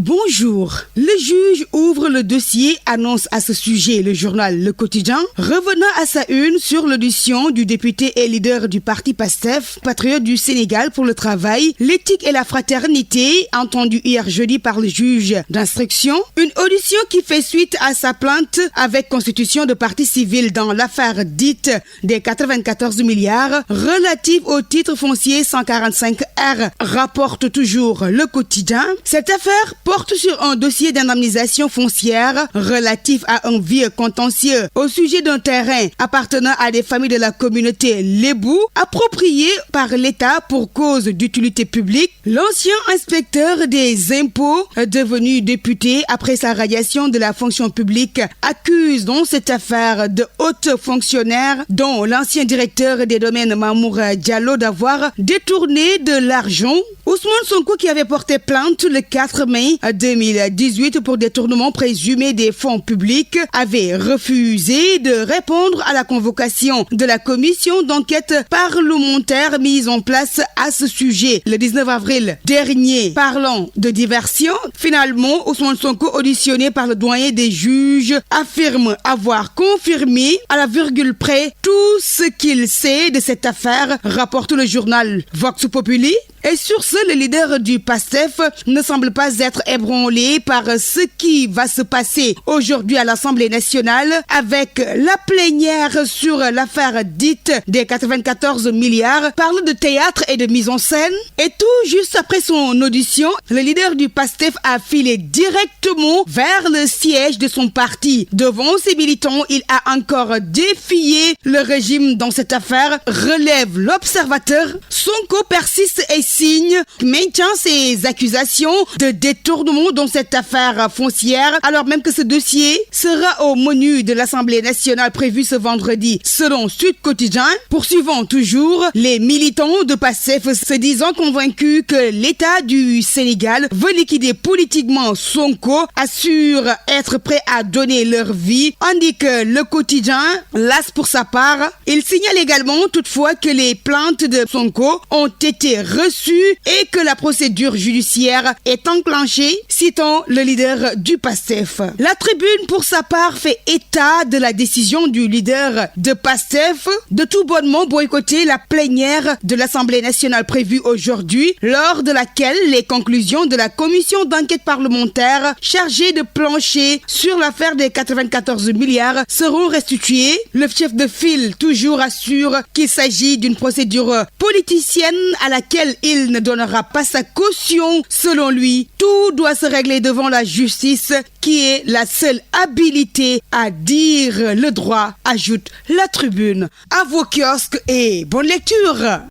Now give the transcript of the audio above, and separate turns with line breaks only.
Bonjour. Le juge ouvre le dossier, annonce à ce sujet le journal Le Quotidien, revenant à sa une sur l'audition du député et leader du parti PASTEF, patriote du Sénégal pour le travail, l'éthique et la fraternité, entendu hier jeudi par le juge d'instruction. Une audition qui fait suite à sa plainte avec constitution de partie civile dans l'affaire dite des 94 milliards relative au titre foncier 145R, rapporte toujours Le Quotidien. Cette affaire porte sur un dossier d'indemnisation foncière relatif à un vieux contentieux au sujet d'un terrain appartenant à des familles de la communauté Lébou, approprié par l'État pour cause d'utilité publique. L'ancien inspecteur des impôts, devenu député après sa radiation de la fonction publique, accuse dans cette affaire de hautes fonctionnaires, dont l'ancien directeur des domaines Mamour Diallo, d'avoir détourné de l'argent. Ousmane Sonko, qui avait porté plainte le 4 mai 2018 pour détournement présumé des fonds publics, avait refusé de répondre à la convocation de la commission d'enquête parlementaire mise en place à ce sujet le 19 avril dernier. Parlant de diversion, finalement, Ousmane Sonko, auditionné par le doyen des juges, affirme avoir confirmé à la virgule près tout ce qu'il sait de cette affaire, rapporte le journal Vox Populi. Et sur ce, le leader du PASTEF ne semble pas être ébranlé par ce qui va se passer aujourd'hui à l'Assemblée nationale avec la plénière sur l'affaire dite des 94 milliards, parle de théâtre et de mise en scène. Et tout juste après son audition, le leader du PASTEF a filé directement vers le siège de son parti. Devant ses militants, il a encore défié le régime dans cette affaire, relève l'Observateur. Sonko persiste et maintient ses accusations de détournement dans cette affaire foncière, alors même que ce dossier sera au menu de l'Assemblée nationale prévu ce vendredi, selon Sud Quotidien. Poursuivant toujours, les militants de PASTEF se disant convaincus que l'État du Sénégal veut liquider politiquement Sonko, assurent être prêts à donner leur vie, indique Le Quotidien. L'As pour sa part, il signale également toutefois que les plaintes de Sonko ont été reçues et que la procédure judiciaire est enclenchée, citant le leader du PASTEF. La Tribune, pour sa part, fait état de la décision du leader de PASTEF de tout bonnement boycotter la plénière de l'Assemblée nationale prévue aujourd'hui, lors de laquelle les conclusions de la commission d'enquête parlementaire chargée de plancher sur l'affaire des 94 milliards seront restituées. Le chef de file toujours assure qu'il s'agit d'une procédure politicienne à laquelle il ne donnera pas sa caution. Selon lui, tout doit se régler devant la justice, qui est la seule habilité à dire le droit, ajoute La Tribune. À vos kiosques et bonne lecture.